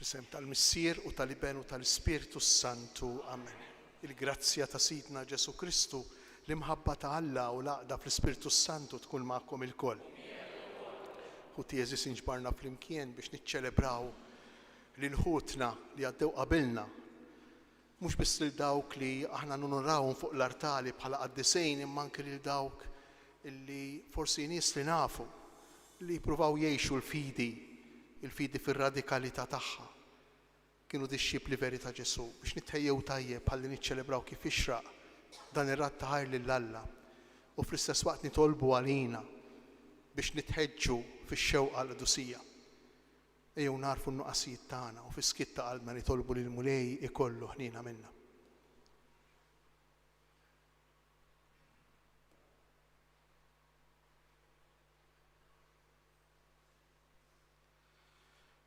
Fl-isem tal-Missier u tal-Iben u tal-Ispiritu Santu. Amen. Il-grazzja ta' Sidna Ġesu Kristu, l-imħabba ta' Alla u l-għaqda fl-Ispiritu Santu tkun magħkom ilkoll. U tieżis inġbarna flimkien biex niċċelebraw lil-ħutna li għaddew qabilna. Mhux biss lil dawk li aħna nonorawhom fuq l-artali bħala qaddisejn, imma anke lil dawk illi forsi nies li nafu li jippruvaw jgħixu il-fidi fir-radikalità tagħha. Kienu dixxipli veri ta' Ġesu biex nitħejjew tajjeb ħalli niċċelebraw kif ixraq dan ir-Radd ta' ħajr lil Alla u fl-istess waqt nitolbu għalina biex nitħeġġu fix-xewqa l-qdusija. Ejjew narfu n-nuqqasijiet tagħna u fis-skitt ta' qalbna nitolbu lil Mulej ikollu ħnina minna.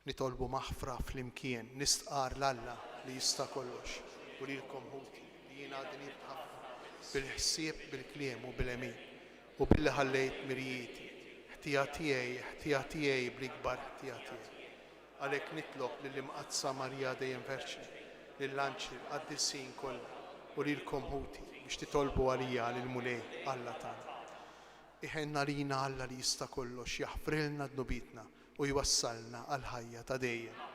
Nitolbu maħfra flimkien, nistqar l-Alla li jista' kollox u lilkom ħuti li jien għadni nibħafna bil-ħsieb, bil-kliem u bil-emin u billi ħallejt mirjieti. Ħtija tiegħi bl-ikbar ħtija tiegħi. Għalhekk nitlob lill-Imqaddsa Marija Dejjem Verċni, lill-anċli, l-qaddisin kollha u lilkom ħuti biex titolbu għalija lil Mulej Alla tagħna. Iħenna lina Alla li jista' kollox jaħfrilna dnubitna u jwassalna għal ħajja ta' dejjem.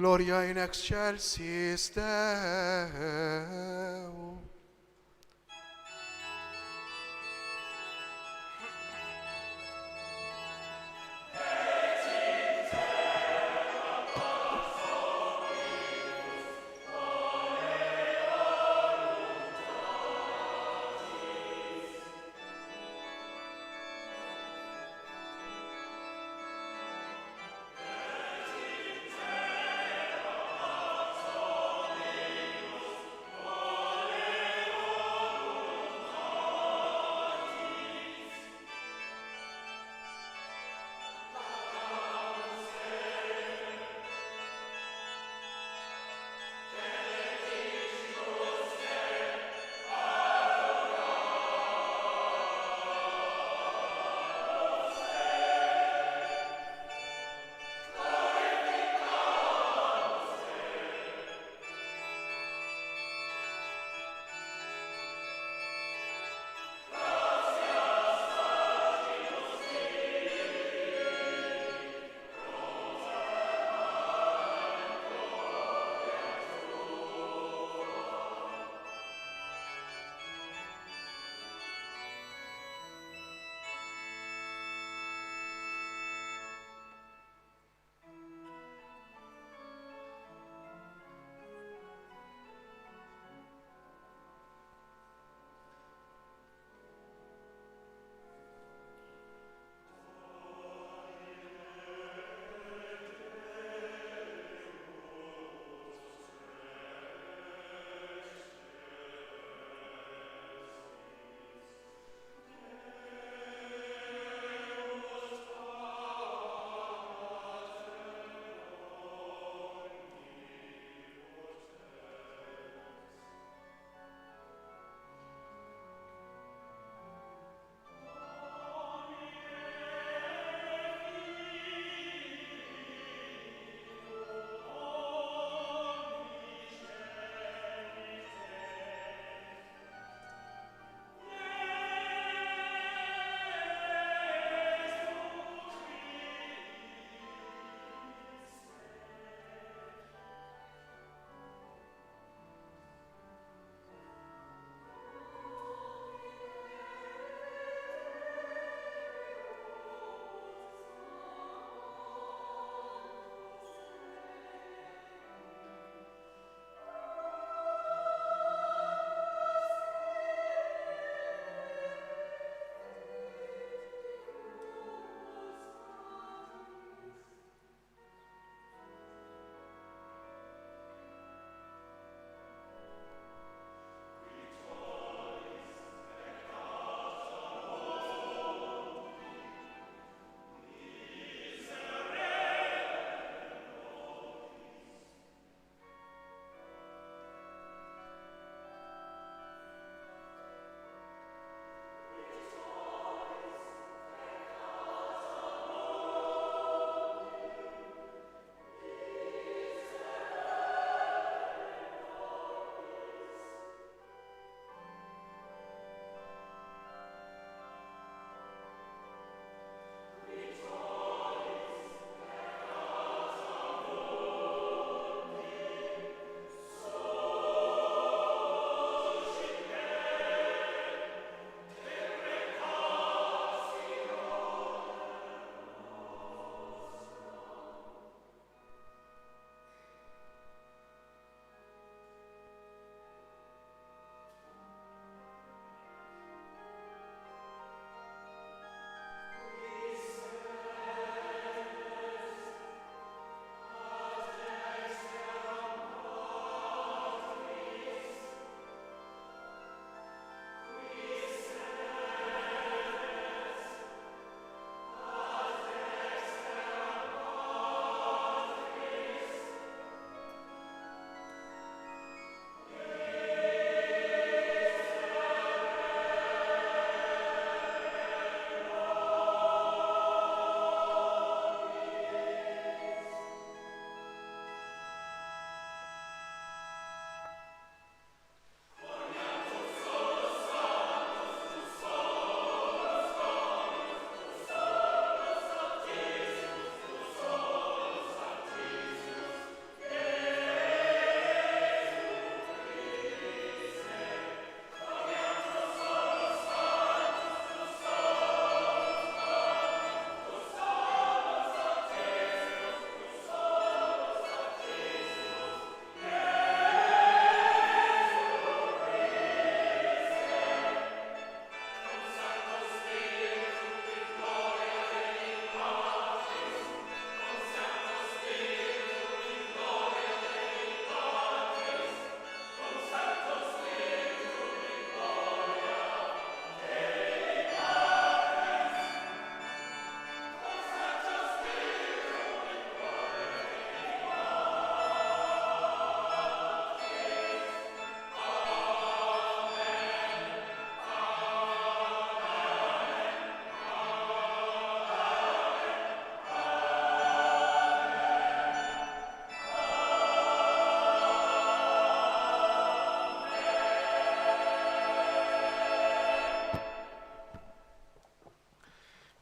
Gloria in excelsis Deo.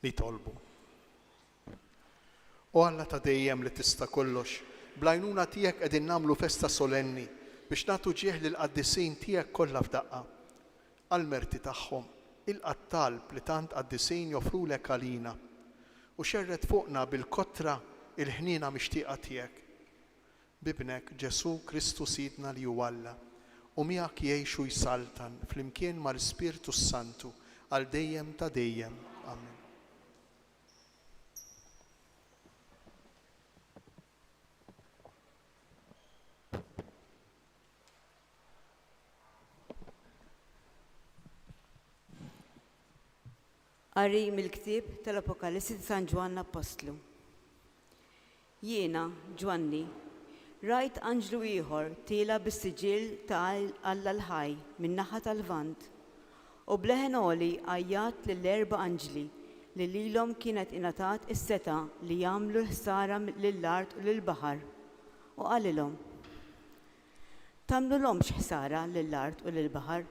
li jtolbu. U Alla ta' dejjem li tista' kollox, blajnuna tiegħek qegħdin nagħmlu festa solenni biex nagħtu ġieħ lil qaddisin tiegħek kollha f'daqqa. Għall-merti tagħhom, il-qattalb li tant qaddisin joffrulek għalina u xerret fuqna bil-kotra il-ħnina mixtieqa tiegħek. Bibnek Ġesu Kristu Sidna li huwa Alla u miegħek jgħixu jsaltan flimkien mal-Ispirtu Santu għal dejjem ta' dejjem. Amen. Qari mill-ktieb tal-Apokalissi ta' San Ġwanna Apostlu. Jiena, Ġwanni, rajt anġlu ieħor tiela bis-siġil ta' Alla l-Ħaj min-naħa tal-Lvant u bleħen għoli għajjat lill-erba' anġli li lilhom kienet ingħatat is-seta li jagħmlu ħsara lill-art u lill-baħar u qalilhom: tagħmluhomx ħsara lill-art u lill-baħar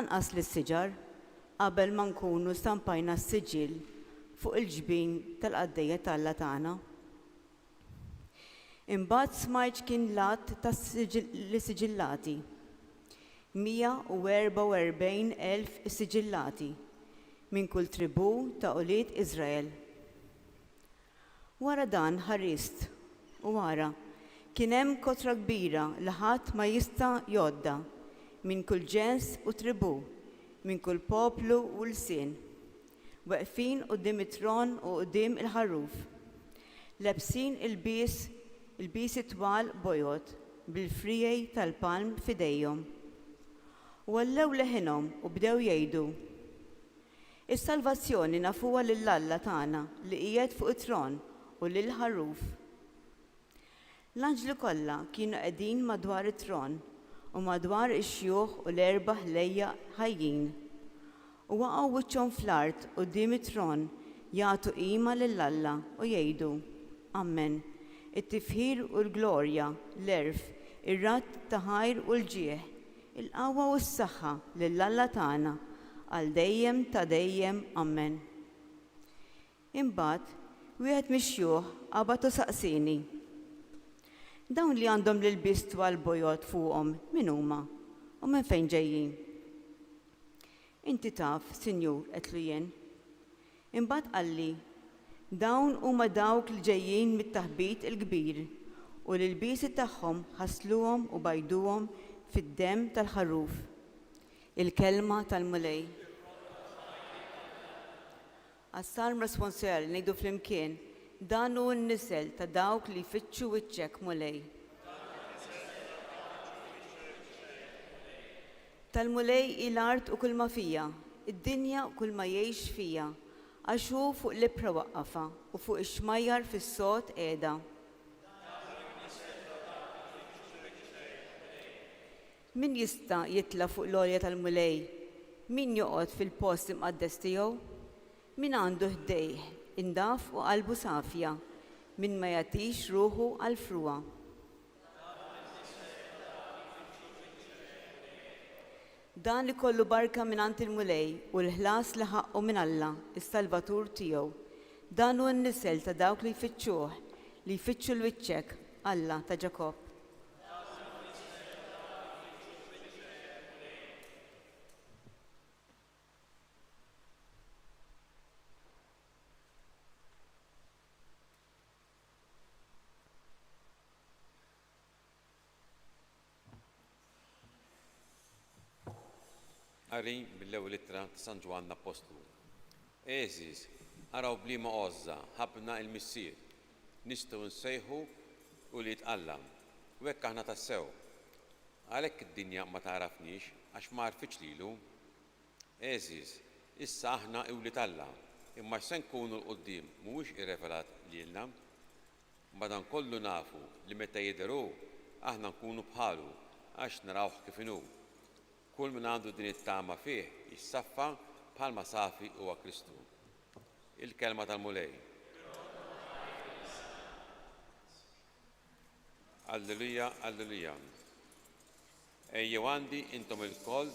anqas lis-siġar qabel ma nkunu stampajna s-siġil fuq il-ġbien tal-qaddejja tal-Alla tagħna. Imbagħad smajt kien lat tas-siġillati, 144,000 siġillati minn kull tribù ta' ulied Iżrael. Wara dan ħarist u wara kien hemm kotra kbira li ħadd ma jista' jgħodda minn kull ġens u tribù, minn kull poplu u lsien, waqfin quddiem it-tron u quddiem il-ħarruf, lebsin il-bies twal bojot bil-frijej tal-palm f'idejhom. U għallew leħinhom u bdew jgħidu: is-salvazzjoni nafuha lill-Alla tagħna li qiegħed fuq it-tron u lill-ħarruf. L-anġli kollha kienu qegħdin madwar it-tron u madwar ix-xjuħ u l-erba' ħlejja ħajjin u waqgħu wiċċhom fl-art quddiem it-tron jagħtu qima lill-Alla u jgħidu: Amen. It-tifħir u l-glorja, l-erf, ir-rat ta' ħajr u l-ġieħ, il-qawwa u s-saħħa lill-Alla tagħna għal dejjem ta' dejjem. Amen. Imbagħad wieħed mix-xjuħ qabad u saqsini: dawn li għandhom l-ilbies twal bojot fuqhom min huma u minn fejn ġejjin? Inti taf, Sinjur, qedlu jien. Imbagħad qalli: dawn huma dawk li ġejjin mit-taħbit il-kbir u l-ilbiesi tagħhom ħassluhom u bajduhom fid-demm tal-ħarruf. Il-kelma tal-mulej. Għas-salm responsjali ngħidu flimkien: dan hu n-nisel ta' dawk li jfittxu wiċċek mulej. Tal-mulej il-art u kull ma fija, id-dinja u kull ma jgħix fija, għax hu fuq l-ibra waqqafa u fuq ix-xmajjar fis-sod qiegħda. Min jista' jitla fuq l-għolja tal-mulej? Min joqgħod fil-post imqaddes tiegħu? Min għandu ħdejh indaf u qalbu safja, min ma jagħtix ruħu għal fruwa. Dan li kollu barka mingħand il-mulej u l-ħlas li ħaqqu minn Alla, is-Salvatur tiegħu. Dan hu n-nisel ta' dawk li jfittxuh, li jfittxu l-wiċċek, Alla ta' Ġakob. Qari mill-ewwel ittra ta' San Ġwanna Apostlu. Eżiż, araw bliema għoża ħabna l-missier, nistgħu nsejħu u li jitqallam, u hekk aħna tassew. Għalhekk id-dinja ma tarafniex għax ma għarfitx lilu. Eżiż, issa aħna iwlied Alla, imma se nkunu l-qudiem mhuwiex irrevelat lilna. Madankollu nafu li meta jidheru aħna nkunu bħalu għax narawh kif inhu. Kull min għandu din it-tama fih jissaffa bħalma safi huwa Kristu. Il-kelma tal-mulej. Alleluja, alleluja. Ejjew għandi intom il-koll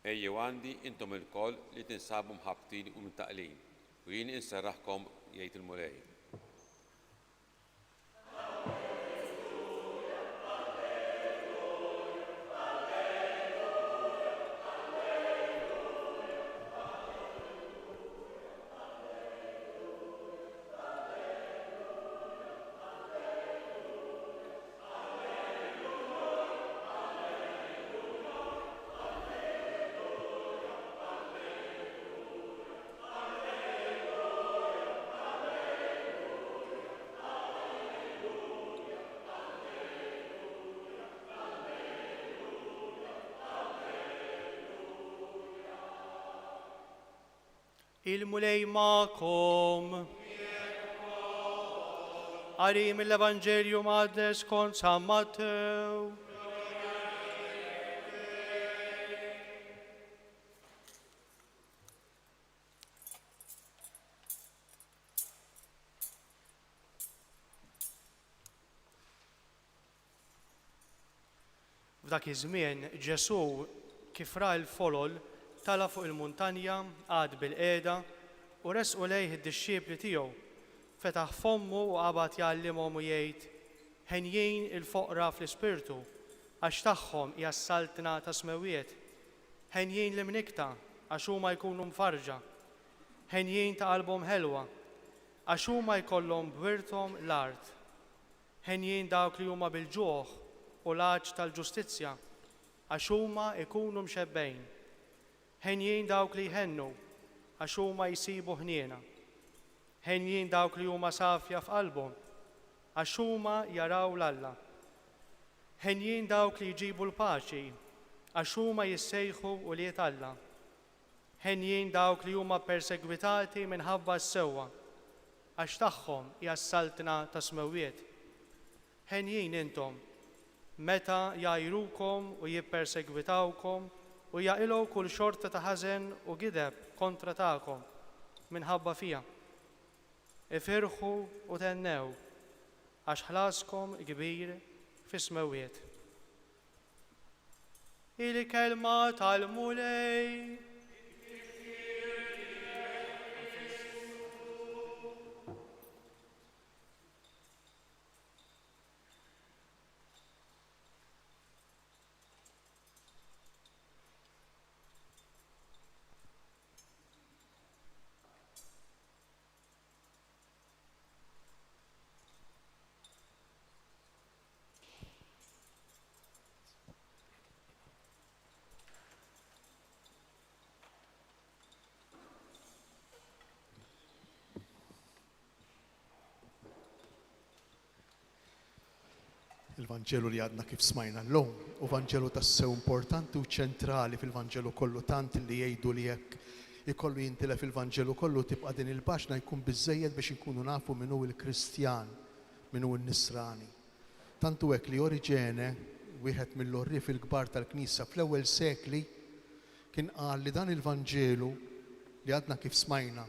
Ejjew għandi intom il-koll li tinsabu mħabtin u mtaqlin. U jien inserraħkom jgħid il-mulej. Il-mulej ma'kom. Qari mill-Evanġelju Maqdes skont San Mattew. F'dak iż-żmien Ġesu kif ra l-folol tala fuq il-muntanja għad bil-qeda u resqu lejh id-disċiepli tiegħu. Fetaħ fommu u qabad jgħallimhom u jgħid: ħenjin il-foqra fl-ispirtu għax tagħhom hija s-saltna ta' smewiet. Ħenjin l-imnikta għax huma jkunu mfarġa. Ħenjin ta' qalbhom ħelwa għax huma jkollhom bwirthom l-art. Ħenjin dawk li huma bil-ġuħ u l-għaġġ tal-ġustizzja għax huma jkunu mxebbejn. Ħenjin dawk li jħennu għax huma jsibu ħniena. Ħenjin dawk li huma safja f'qalbhom għax huma jaraw l-Alla. Ħenjin dawk li jġibu l-paċi għax huma jissejħu u li Alla. Ħenjin dawk li huma persegwitati minħabba s-sewwa għax tagħhom hija s-saltna ta' smewiet. Ħenjin intom meta jgħajrukom u jippersegwitawkom u jaqilgħu kull xorta ta' ħażen u gideb kontra tagħkom minħabba fija. Ifirħu u tennew għax ħlaskom kbir fis-smewiet. Il-kelma tal-mulej. Il-Vanġelu li għadna kif smajna l-lum, u Vanġelu tassew importanti u ċentrali fil-Vanġelu kollu, tant li jgħidu li jekk ikollu jintilef il-Vanġelu kollu tibqa' din il-baxna jkun biżżejjed biex inkunu nafu minnu il-Kristjan, minnu il-Nisrani. Tantu hekk li Oriġene, wieħed mill-orrif il-kbar tal-Knisja fl-ewwel sekli, kien qal li dan il-Vanġelu li għadna kif smajna,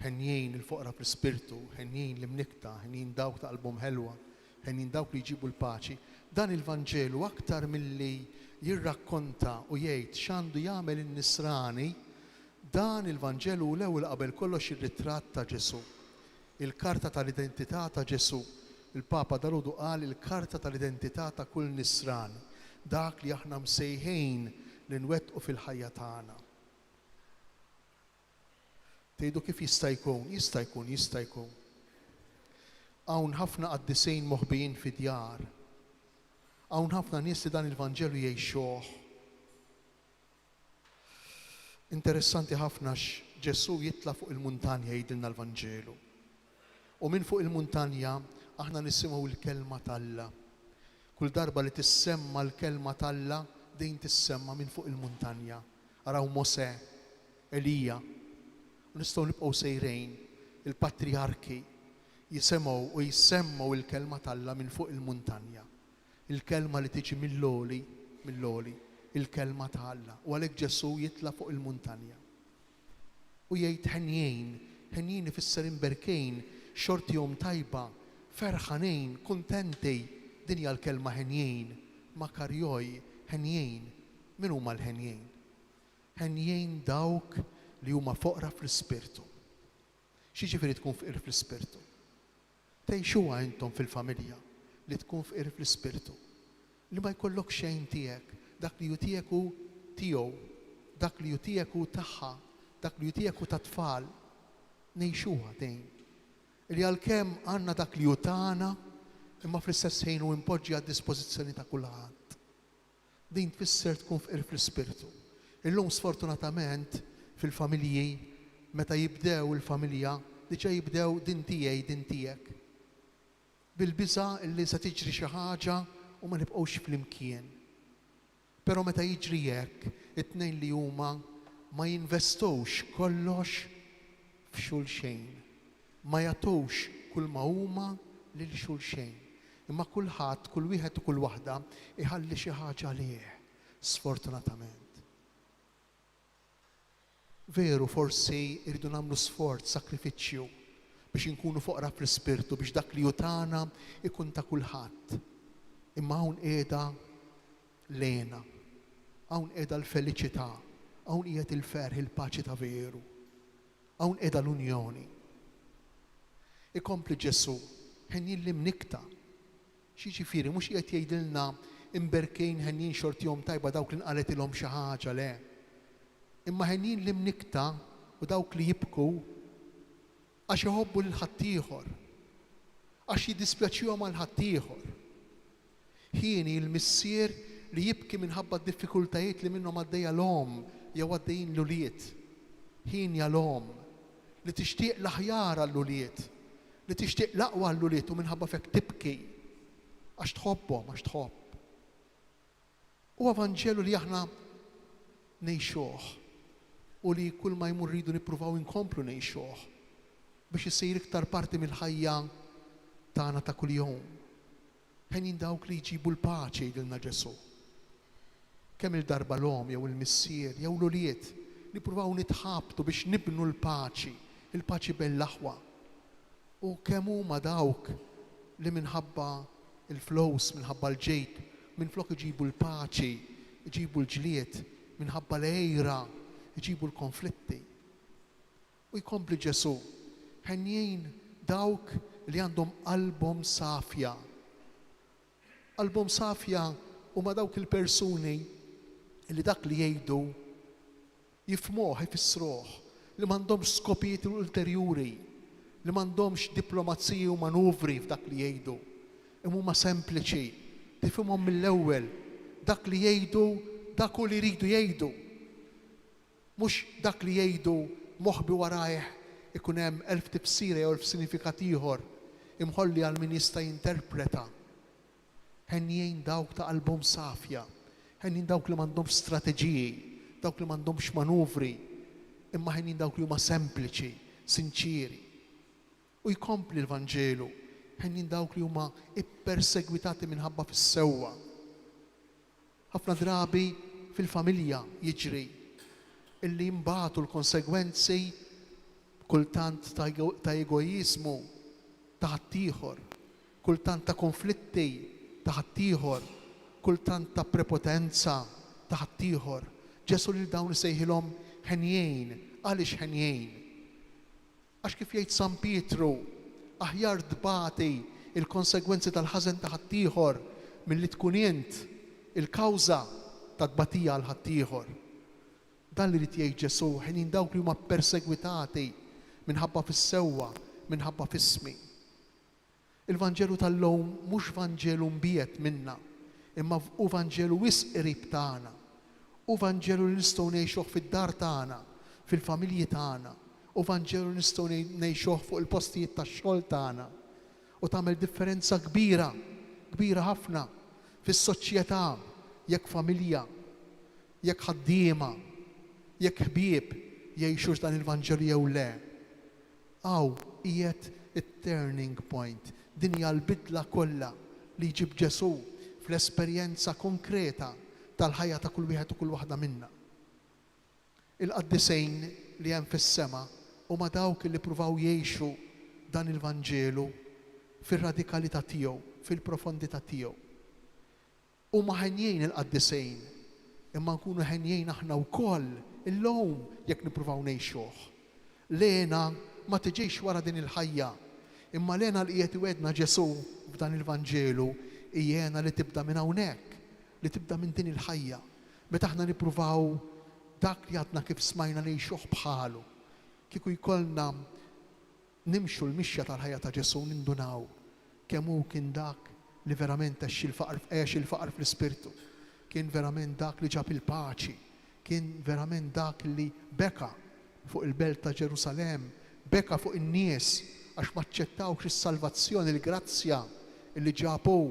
ħenjin il-foqra fl-ispirtu, ħenjin l-imnikta, ħenjin dawk ta' qalbhom ħelwa, ħenjin dawk li jġibu l-paċi. Dan il-Vanġelu aktar milli jirrakkonta u jgħid x'għandu jagħmel in-Nisrani, dan il-Vanġelu l-ewwel qabel kollox ir-ritratt ta' Ġesu, il-karta tal-identità ta' Ġesu. Il-Papa Daludu qal il-karta tal-identità ta' kull Nisran, dak li aħna msejħin li nwettqu fil-ħajja tagħna. Tgħidu kif jista' jkun? Jista' jkun, jista' jkun. Hawn ħafna qaddisejn moħbijin fi djar. Hawn ħafna nies li dan il-Vanġelu jgħixuh. Interessanti ħafna x'Ġesu jitla' fuq il-muntanja jgħidilna l-Vanġelu. U minn fuq il-muntanja aħna nisimgħu l-kelma t'Alla. Kull darba li tissemma l-kelma t'Alla dejn tissemma minn fuq il-muntanja. Araw Mosè, Elija, u nistgħu nibqgħu sejrejn il-patriarki jisemgħu u jsemmaw il-kelma t'Alla minn fuq il-muntanja. Il-kelma li tiġi mill-loli, il-kelma t'Alla. U għalhekk Ġesu jitla' fuq il-muntanja. U jgħid ħenjin ifisser imberkejn, xortihom tajba, ferħanejn, kuntenti, din hija l-kelma ħenjin, makarjoj, ħenjin. Min huma l-ħenjin? ħenjejn dawk li huma foqra fl-ispirtu. X'jiġifieri tkun fqir fl-ispirtu? Tgħixuha intom fil-familja li tkun fqir fl-ispirtu. Li ma jkollok xejn tiegħek, dak li jutiegħek hu tiegħu, dak li jutiegħek hu tagħha, dak li jutiegħek hu tat-tfal, ngħixuha dejjem. Li għalkemm għandna dak li hu tagħna, imma fl-istess ħin hu impoġġi għad-dispożizzjoni ta' kulħadd. Din tfisser tkun fqir fl-ispirtu. Illum sfortunatament fil-familji meta jibdew il-familja diġà jibdew din tiegħi din tiegħek. Bil-biża' illi se tiġri xi ħaġa u ma nibqgħux flimkien. Però meta jiġri hekk, it-tnejn li huma ma jinvestux kollox f'xulxejn. Ma jagħtux kull ma huma lil xulxejn. Imma kulħadd, kull wieħed u kull waħda iħalli xi ħaġa għalih, sfortunatament. Veru forsi irridu nagħmlu sforz, sakrifiċċju biex inkunu foqra fl-ispirtu, biex dak li jutana ikun ta' kulħadd. Imma hawn qiegħda lena, hawn qiegħda l-feliċità, hawn qiegħed il-ferħ, il-paċi ta' veru, hawn qiegħda l-unjoni. Ikompli Ġesu, ħenjin l-imnikta. X'jiġifieri mhux qiegħed jgħidilna imberkejn ħenjin xortihom tajba dawk li nqalet ilhom xi ħaġa le. Imma ħenjin l-imnikta u dawk li jibku għax iħobbu l-ħaddieħor, għax jiddispjaċihom għal ħaddieħor. Ħieni l-missier li jibki minħabba d-diffikultajiet li minnhom għaddejja l-om jew għaddejjin l-uliet. Ħieni għal-om li tixtieq l-aħjar għall-uliet, li tixtieq l-aqwa għall-uliet u minħabba fek tibki għax tħobbhom, għax tħobb. U evanġelu li aħna ngħixuh u li kull ma jmur rridu nippruvaw inkomplu ngħixuh biex isir iktar parti mill-ħajja tagħna ta' kuljum. Ħenjin dawk li jġibu l-paċi jgħidilna Ġesu. Kemm il-darba l-om jew il-missier jew l-uliet nippruvaw nitħabtu biex nibnu l-paċi, il-paċi bejn l-aħwa. U kemm huma dawk li minħabba il-flows, minħabba l-ġejb, minflok iġibu l-paċi, iġibu l-ġlied, minħabba l-ejra, iġibu l-konflitti. U jkompli Ġesu, ħenjin dawk li għandhom qalbhom safja. Qalbhom safja huma dawk il-persuni li dak li jgħidu jifhmuh, jfissruh, li m'għandhomx skopijiet ulterjuri, li m'għandhomx diplomazija u manuvri f'dak li jgħidu. Imma huma sempliċi, tifhimhom mill-ewwel dak li jgħidu dak u li jridu jgħidu. Mhux dak li jgħidu moħħbi warajh ikun hemm 1000 tifsira jew 1000 sinifikat ieħor imħolli għal min jista' jinterpreta. Ħenjin dawk ta' qalbhom safja, ħenjin dawk li m'għandhomx strateġiji, dawk li m'għandhomx manuvri, imma ħenjin dawk li huma sempliċi, sinċiri. U jkompli l-Vanġelu, ħenjin dawk li huma ippersegwitati minħabba fis-sewwa. Ħafna drabi fil-familja jiġri illi jimbagħtu l-konsegwenzi kultant ta' egoizmu ta' ħaddieħor, kultant ta' konflitti ta' ħaddieħor, kultant ta' prepotenza ta' ħaddieħor. Ġesu lil dawn isejħilhom ħenjejn, għaliex ħenjejn? Għax kif jgħid San Pietru, aħjar dbati il-konsegwenzi tal-ħażen ta' ħaddieħor milli tkun int il-kawża ta' tbatija għal ħaddieħor. Dan li rid jgħid Ġesu, ħenjin dawk li huma persegwitati minħabba fis-sewwa, minħabba f'ismi. Il-Vanġelu tal-lum mhux Vanġelu mbiet minna, imma hu Vanġelu wisq qrib tagħna. U Vanġelu li nistgħu ngħixuh fid-dar tagħna, fil-familji tagħna. U Vanġelu nistgħu ngħixuh fuq il-postijiet tax-xogħol tagħna. U tagħmel differenza kbira, kbira ħafna fis-soċjetà, jekk familja, jekk ħaddiema, jekk ħbieb jgħixux dan il-Vanġelu jew le. Aw qiegħed it-turning point, din hija l-bidla kollha li jġib Ġesu fl-esperjenza konkreta tal-ħajja ta' kull wieħed u kull waħda minna. Il-qaddisejn li hemm fis-sema huma dawk li pruvaw jgħixu dan il-Vanġelu fir-radikalità tiegħu, fil-profondità tiegħu. Huma ħenjejn il-qaddisejn imma nkunu ħenjejn aħna wkoll illum jekk nippruvaw ngħixuh. Lena ma tiġix wara din il-ħajja, imma lena li qiegħed iwedna Ġesu f'dan il-Vanġelu hija li tibda minn hawnhekk, li tibda minn din il-ħajja. Meta aħna nippruvaw dak li għadna kif smajna ngħixuh bħalu, kieku jkollna nimxu l-mixja tal-ħajja ta' Ġesu nindunaw kemm hu kien dak li verament għex il-faqar fl-ispirtu, kien verament dak li ġab il-paċi, kien verament dak li beka fuq il-belt ta' Ġerusalem, beka fuq in-nies għax ma ċċettawx is-salvazzjoni, il-grazzja li ġabu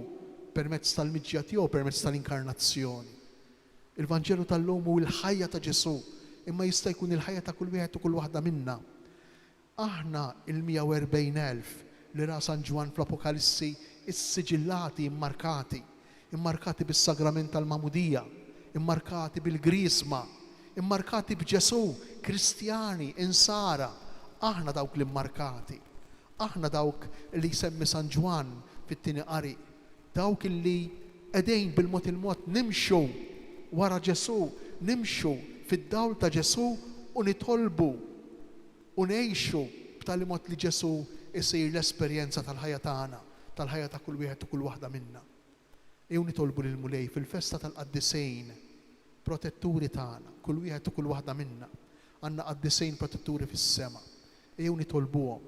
permezz tal-miġja tiegħu, permezz tal-inkarnazzjoni. Il-Vanġelu tal-lum hu l-ħajja ta' Ġesu, imma jista' jkun il-ħajja ta' kull wieħed u kull waħda minna. Aħna il-140,000 li ra San Ġwan fl-Apokalissi is-siġillati immarkati bis-sagrament tal-Mamudija, immarkati bil-Grisma, immarkati b'Ġesu, Kristjani, insara. Aħna dawk li immarkati. Aħna dawk li jsemmi San Ġwan fit-tieni qari, dawk li qegħdin bil-mod il-mod nimxu wara Ġesu, nimxu fid-dawl ta' Ġesu u nitolbu u ngħixu b'tali mod li Ġesu isir l-esperjenza tal-ħajja tagħna, tal-ħajja ta' kull wieħed u kull waħda minna. Jew nitolbu lil Mulej fil-festa tal-Qaddisejn, protetturi tagħna, kull wieħed u kull waħda minna. Għandna qaddisejn protetturi fis-sema. Jew nitolbuhom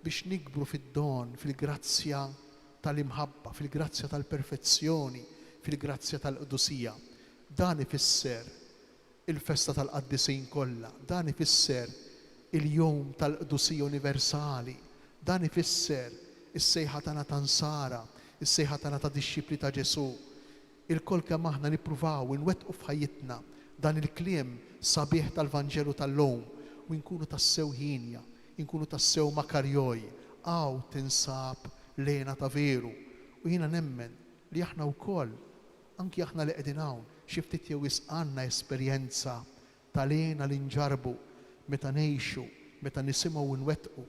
biex nikbru fid-don, fil-grazzja tal-imħabba, fil-grazzja tal-perfezzjoni, fil-grazzja tal-qdusija. Dan ifisser il-festa tal-Qaddisejn kollha, dan ifisser il-jum tal-qdusija universali, dan ifisser is-sejħa tagħna ta' nsara, is-sejħa tagħna ta' dixxipli ta' Ġesu. Il-kol kemm aħna nippruvaw inwettqu f'ħajjitna dan il-kliem sabiħ tal-Vanġelu tal-lum u nkunu tassew ħinja, nkunu tassew makarjoj, għaw tinsab lena ta' veru. U jiena nemmen li aħna wkoll, anki aħna li qegħdin hawn, xi ftit jew għandna esperjenza ta' lena li nġarbu meta ngħixu, meta nisimgħu u nwettqu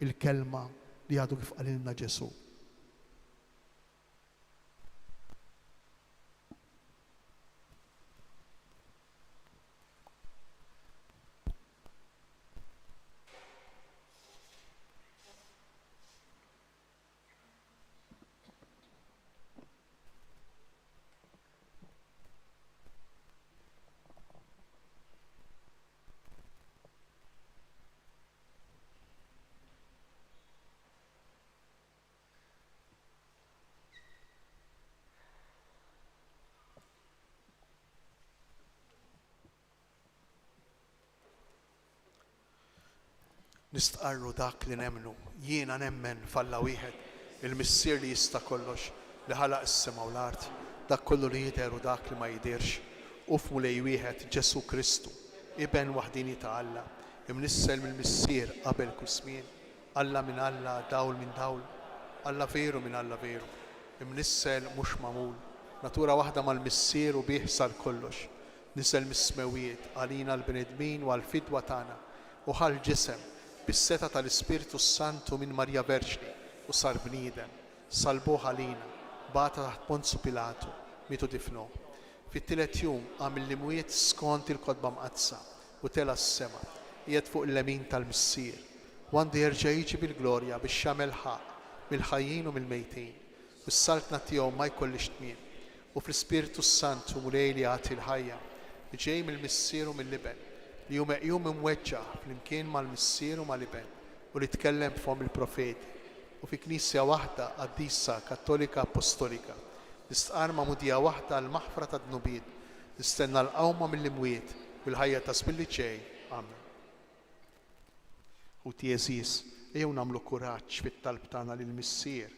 il-kelma li għadu kif qalilna Ġesu. Nistqarru dak li nemnu, jiena nemmen falla wieħed, il-missier li jista' kollox, li ħalaq is-sema u l-art, dak kollu li jidher u dak li ma jidirx, u f'Mulej wieħed Ġesu Kristu, iben waħdini ta' Alla, imnissel mill-missier qabel kull żmien, Alla minn Alla, dawl minn dawl, Alla veru minn Alla veru, imnissel mhux magħmul, natura waħda mal-missier u bih sar kollox, nisel mis-smewiet għalina l-bnedmin u għall-fidwa tagħna u ħal ġisem bis-seta tal-Ispirtu Santu minn Marja Verġni u sar bniedem, salbuh għalina, bata taħt Ponzu Pilatu, mitu difnuh. Fit-tielet jum għamil li mwiet skont il-kodba mqazza u tela s-sema, qiegħed fuq il-lemin tal-missier, u għandu jerġa' jiġi bil-glorja biex jagħmel ħaq mill-ħajjin u mill-mejtin, u s-saltna tiegħu ma jkollix tmiem, u fl-Ispirtu Santu Mulej li jagħti l-ħajja, li ġej mill-missier u mill-liben, li hu meqjum imweġġaħ flimkien mal-missier u mal-liben u li tkellem b'fom il-profeti u fi knisja waħda qaddisa kattolika apostolika nistqar ma'mudija waħda l-maħfra ta' dnubiet nistenna l-qawma mill-imwiet u l-ħajja ta' żmien li ġej. Amen. U tieżis ejjew nagħmlu kuraġġ fit-talb tagħna lill-missier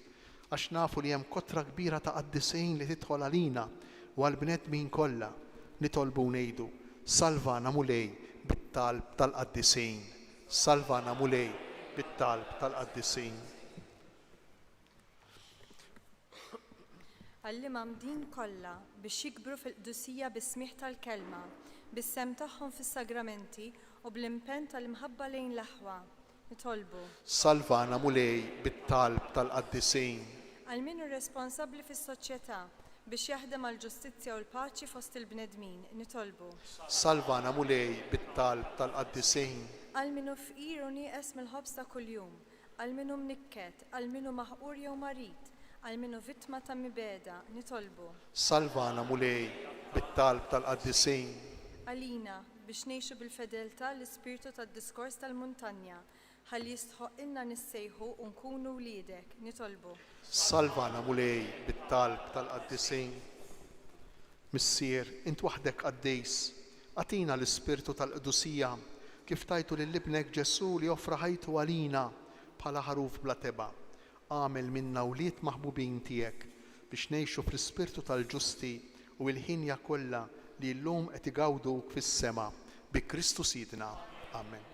għax nafu li hemm kotra kbira ta' qaddisejn li tidħol għalina u għall-bnedmin kollha nitolbu ngħidu salvana Mulej bit-talb tal-qaddisejn. Salvana Mulej bit-talb tal-qaddisejn. Għallimhom din kollha biex jikbru fil-qdusija bis-smieħ tal-kelma, bis-sem tagħhom fis-sagramenti u bl-impenn tal-imħabba lejn l-aħwa. Nitolbu. Salvana Mulej bit-talb tal-qaddisejn. Għal min hu responsabbli fis-soċjetà biex jaħdem għal ġustizzja u l-paċi fost il-bnedmin, nitolbu. Salvana mulej bit-talb tal-qaddisejn. Għal minu fqir u nieqes mill-ħobs ta' kuljum, għal minu mnikket, għal minu maħqur jew marit, għal minu vittma ta' mibeda, nitolbu. Salvana mulej bit-talb tal-qaddisejn. Għalina biex ngħixu bil-fedeltà l-ispirtu tad-diskors tal-muntanja, ħalli jistħoq ilna nissejħu u nkunu wliedek, nitolbu. Salvana mulej bit-talb tal-qaddisejn. Missier, int waħdek qaddejs, għatina l-ispirtu tal-qdusija kif tajtu lill-ibnek Ġesu li offra ħajtu għalina bħala ħaruf bla teba. Għamel minna wlied maħbubin tiegħek biex ngħixu fl-ispirtu tal-ġusti u l-ħinja kollha li llum qed igawduk fis-sema bi Kristu Sidna. Amen.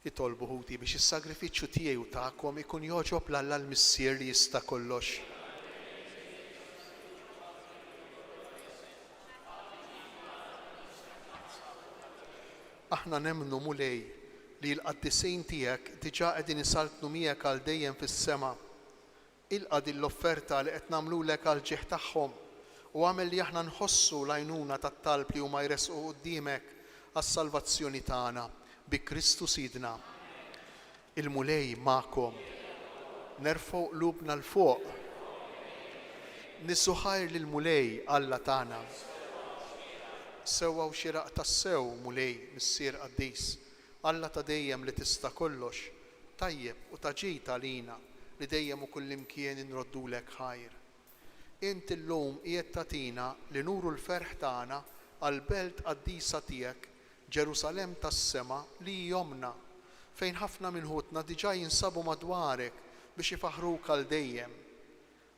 Itolbu ħuti biex is-sagrifiċċju tiegħi u tagħkom ikun joġob l-Alla l-Missier li jista' kollox. Aħna nemmnu mulej li l-qaddisejn tiegħek diġà qegħdin isaltnu miegħek għal dejjem fis-sema. Ilqa' din l-offerta li qed nagħmlulek għal ġieħ tagħhom u għamel li aħna nħossu l-għajnuna tat-talb li huma jresqu quddiemek għas-salvazzjoni tagħna bi Kristu Sidna. Il-mulej magħkom. Nerfgħu qlubna l fuq. Nissu ħajr lil mulej Alla tagħna. Sewwa u xieraq tas-sew mulej missier qaddis. Alla ta' dejjem li tista' kollox, tajjeb u taġid għalina li dejjem u kullimkien inroddulek ħajr. Inti llum qiegħed tagħtina li nuru l-ferħ tagħna għal belt qaddisa tiegħek, Ġerusalem tas-sema li jomna, fejn ħafna minn ħutna diġà jinsabu madwarek biex ifaħruk għal dejjem.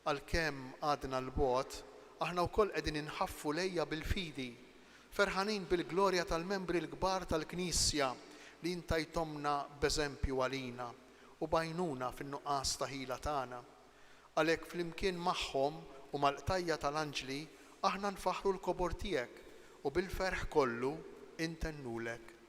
Għalkemm għadna l-bogħod, aħna wkoll qegħdin inħaffu lejja bil-fidi, ferħanin bil-glorja tal-membri l-kbar tal-Knisja li intajtomna b'eżempju għalina u bajnuna fin-nuqqas ta' ħila tagħna. Għalhekk flimkien magħhom u mal-qtajja tal-anġli aħna nfaħru l-kobor tiegħek u bil-ferħ kollu intennulek.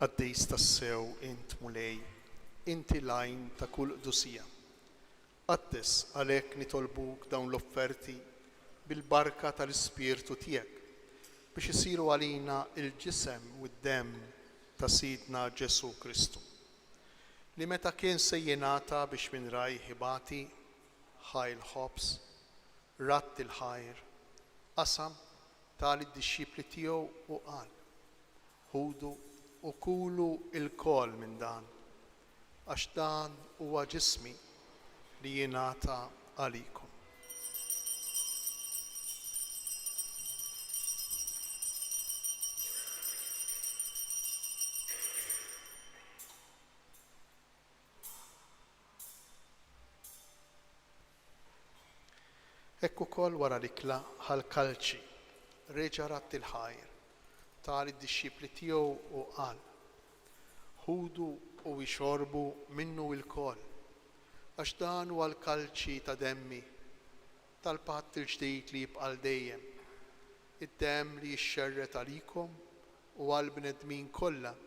Qaddis tassew int mulej, inti lajn ta' kull qdusija. Qaddis għalhekk nitolbuk dawn l-offerti bil-barka tal-Ispirtu tiegħek biex isiru għalina il-ġisem u d-demm ta' Sidna Ġesu Kristu. Li meta kien se jingħata biex minn raj ħibati ħajl ħobs, ratt il-ħajr, qasam tal id-dixxipli tiegħu u qal: ħudu u kulu il-kol minn dan, għax dan huwa ġismi li jingħata għalikom. Hekk ukoll wara l-ikla ħal-kalċi reġa' ratt il-ħajr tal id-dixxipli tiegħu u qal: ħudu u jxorbu minnu l-kol, għax dan huwa l-kalċi ta' demmi tal-patt il-ġdid li jibqa' dejjem, id-demm li jixxerret għalikom u għall-bnedmin kollha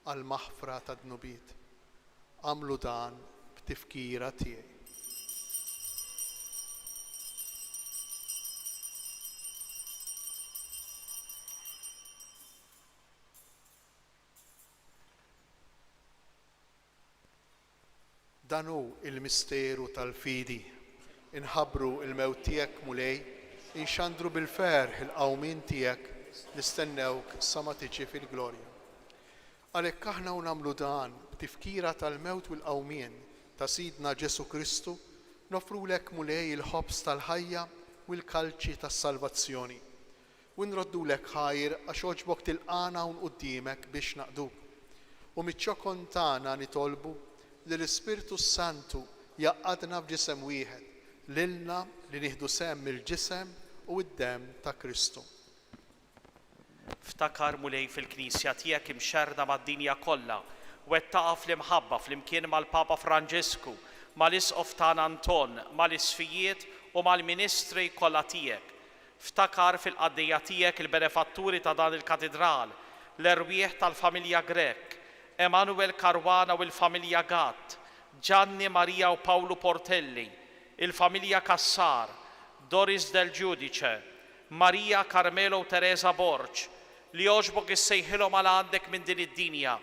għall maħfra ta' dnubiet. Għamlu dan b'tifkira tiegħi. Dan hu il-misteru tal-fidi, inħabbru il-mewt tiegħek mulej, inxandru bil-ferħ il-qawmin tiegħek, nistennewk sa ma tiġi fil-glorja. Għalhekk aħna nagħmlu dan b'tifkira tal-mewt u l-qawmien ta' Sidna Ġesu Kristu, nofrulek mulej il-ħobs tal-ħajja u l-kalċi tas-salvazzjoni. U nroddulek ħajr għax oġbok tilqana hawn quddiemek biex naqduk. U miċ-ċokon tagħna nitolbu li l-Ispirtu Santu jaqqadna f'ġisem wieħed lilna li nieħdu sehem mill-ġisem u d-demm ta' Kristu. Ftakar mulej fil-Knisja tiegħek imxerda mad-dinja kollha, wettaqa fl-imħabba flimkien mal-Papa Franġisku, mal-Isqof tagħna Anton, mal-Isfijiet u mal-Ministri kollha tiegħek. Ftakar fil-qaddejja tiegħek il-benefatturi ta' dan il-katedral, l-erwieħ tal-familja Grek, Emanuel Karwana u l-familja Gatt, Gianni Maria u Paolo Portelli, il-familja Kassar, Doris Del Giudice, Maria Carmelo u Teresa Borġ, li oġbok issejħilhom għal għandek minn din id-dinja.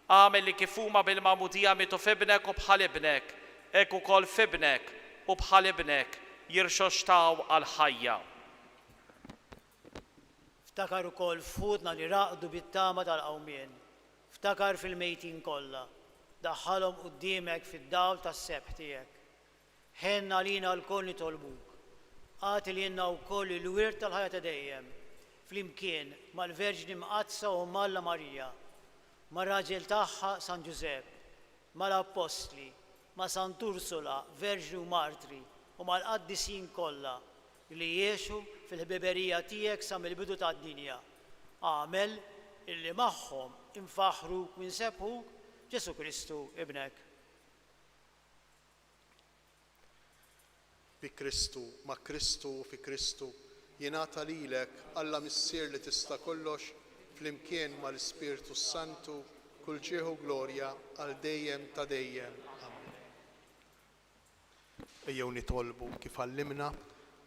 Għamel li kif huma bil-magħmudija mitu f'ibnek u bħal ibnek, hekk ukoll f'ibnek u bħal ibnek jirxoxtaw għal ħajja. Ftakar ukoll futna li raqdu bit-tama tal-qawmien. Ftakar fil-mejtin kollha, daħħalhom quddiemek fid-dawl tas-sebħ tiegħek. Ħenna lina l-koll nitolbuk. Għati lilna wkoll il-wirt tal-ħajja ta' dejjem, flimkien mal-Verġni Mqazza u Malla Marija, mar-raġel tagħha San Ġusepp, mal-Apostli, ma' Sant Ursula, Verġni u Martri u mal-qaddisin kollha li jgħixu fil-ħbiberija tiegħek sa mill-bidu tad-dinja. Għamel illi magħhom infaħru u nsebħuk Ġesu Kristu ibnek. Bi Kristu, ma' Kristu u fi Kristu, jingħata lilek Alla Missier li tista' kollox, flimkien mal-Ispirtu Santu, kull ġieħu glorja għal dejjem ta' dejjem. Amen. Ejjew nitolbu kif għallimna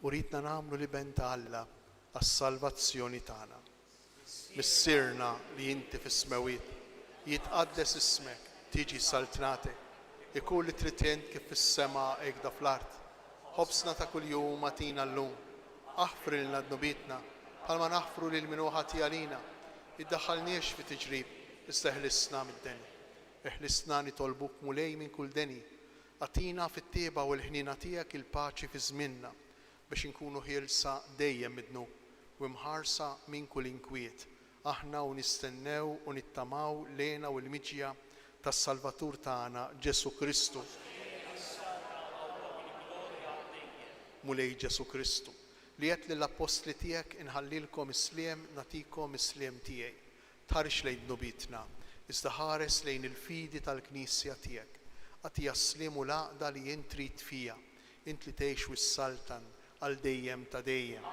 u ridna nagħmlu li ben ta' Alla għas-salvazzjoni tagħna. Missirna li inti fis-smawiet, jitqaddes ismek, tiġi saltnatek, ikun li tritient kif fis-sema hekk fl-art. Ħobsna ta' kuljum atina llum, aħfrilna dnubitna, bħalma naħfru lil min ħati għalina, iddaħħalniex fi tiġrib, iżda ħlisna mid-deni. Iħlisna nitolbuk mulej minn kull deni, għatina fit-tieba u l-ħnina tiegħek il-paċi fi żminna biex inkunu ħielsa dejjem mid-dnub u mħarsa minn kull inkwiet. Aħna u nistennew u nittamaw lejna u l-miġja tas-Salvatur tagħna Ġesu Kristu. Mulej Ġesu Kristu, li qed lill-apostli tiegħek inħallilkom isliem natikom isliem tiegħi. Tħarix lejn dnubitna, iżda ħares lejn il-fidi tal-Knisja tiegħek. Għatija slim u laqda li jien trid fija, int li tgħix wis-saltan għal dejjem ta' dejjem.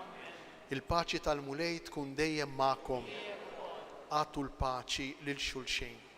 Il-paċi tal-mulej tkun dejjem magħkom. għatu l-paċi lil xulxin.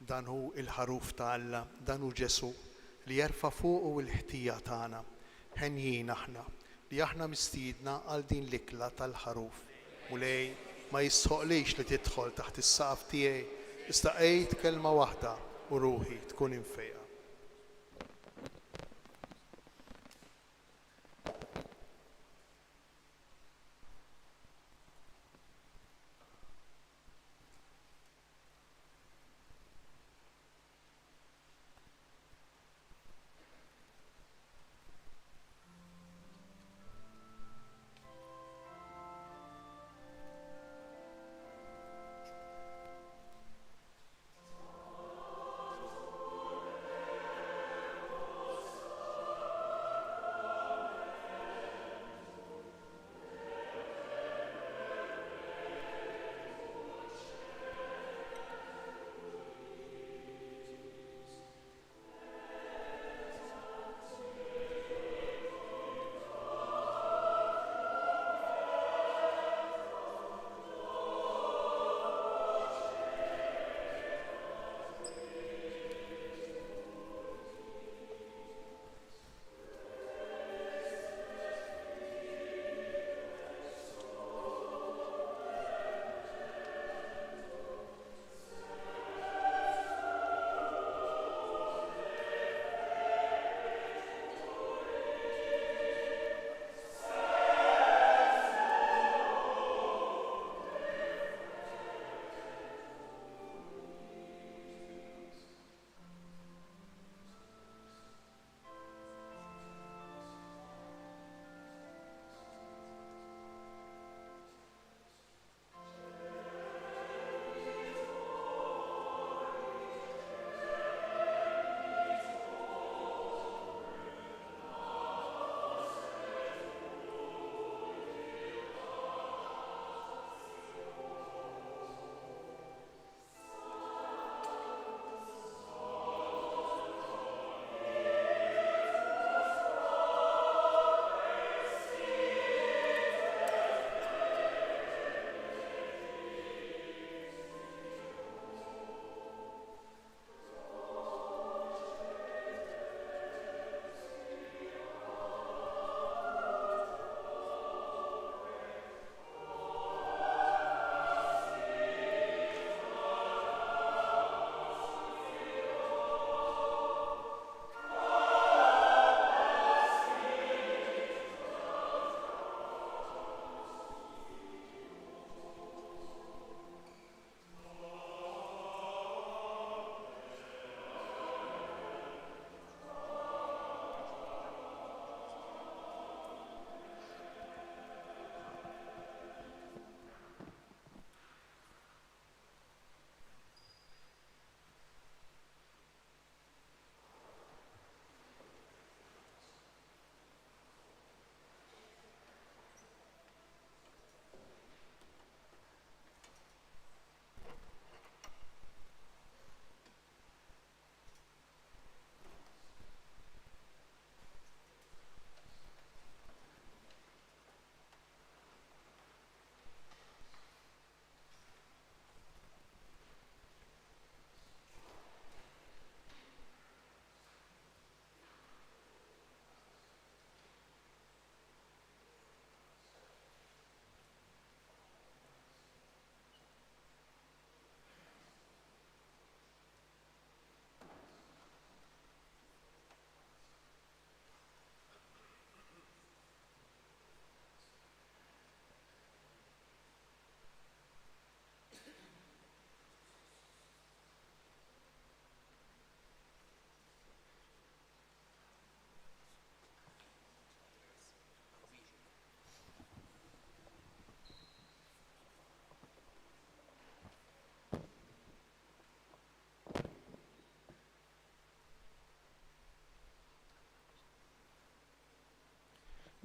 Dan hu il-ħaruf ta' Alla, dan hu Ġesu li jerfa' fuqu l-ħtija tagħna, ħenjin aħna li aħna mistiedna għal din l-ikla tal-ħaruf. Mulej ma jisħoqlix li tidħol taħt is-saqaf tiegħi, issa qgħid kelma waħda u ruħi tkun infejqa.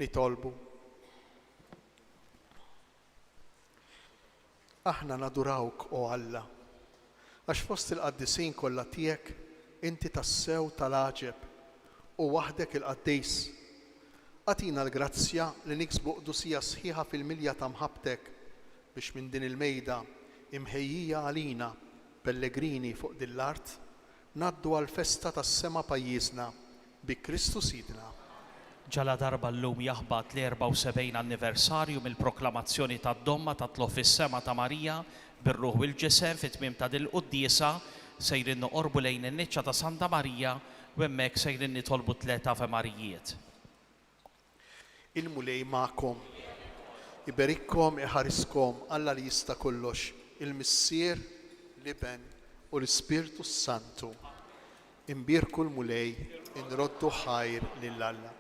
nitolbu. Aħna nadurawk, o Alla, għax fost il-qaddisin kollha tiegħek inti tassew tal-għaġeb u waħdek il-qaddis. Għatina l-grazzja li niksbu qdusija sħiħa fil-milja ta' mħabtek biex minn din il-mejda imħejjija għalina pellegrini fuq din l-art naddu għal-festa tas-sema pajjiżna bi Kristu Sidna. Ġala darba llum jaħbad l-74 anniversarju mill-proklamazzjoni tad-domma tatlu fis-sema ta' Marija bir-ruħ u l-ġisem fit-tmiem ta' dil-qudiesa sejrin noqorbu lejn in-niċċa ta' Santa Marija u hemmhekk sejrin nitolbu 3 Ave Marijiet. Il-mulej ma'kom, iberikkom, iħariskom Alla li jista' kollox, il-Missier, l-Iben u l-Ispirtu Santu. Imbirku l-mulej, inroddu ħajr lill-Alla.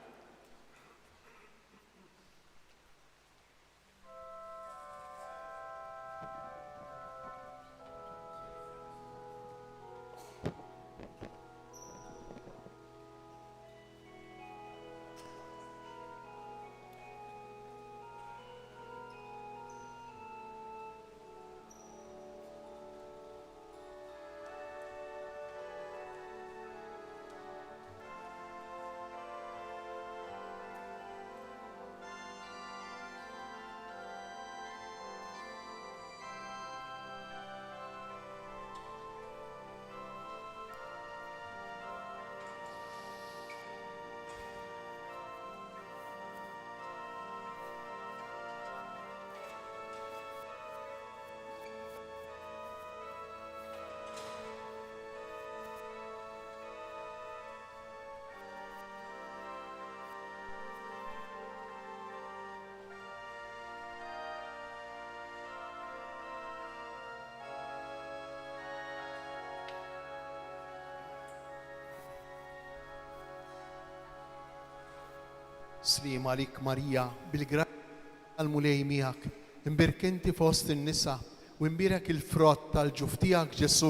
Slima lik Marija, bil-grazja għal-mulej miegħek, imbirk inti fost in-nisa u imbirek il-frott tal-ġuf tiegħek Ġesu.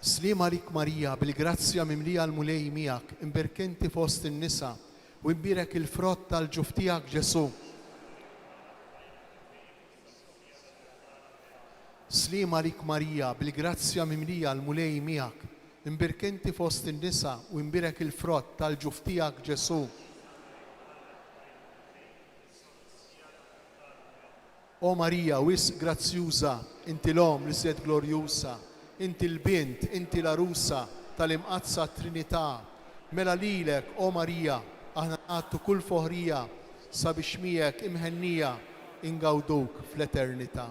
Slima lik Marija, bil-grazzja mimlija għal-mulej miegħek, imbirk inti fost in-nisa u imbirek il-frott tal-ġuf tiegħek Ġesu. Slima lik Marija, bil-grazzja mimlija għal-mulej miegħek, imbirk inti fost in-nisa u imbirek il-frott tal-ġuf tiegħek Ġesu. O Marija, wis grazzjuża, inti l-om li sied glorjusa, inti l-bint, inti l-arusa tal-imqazza Trinità. Mela lilek, o Marija, aħna għattu kull foħrija sabiex miegħek imħennija ingawduk fl-eternità.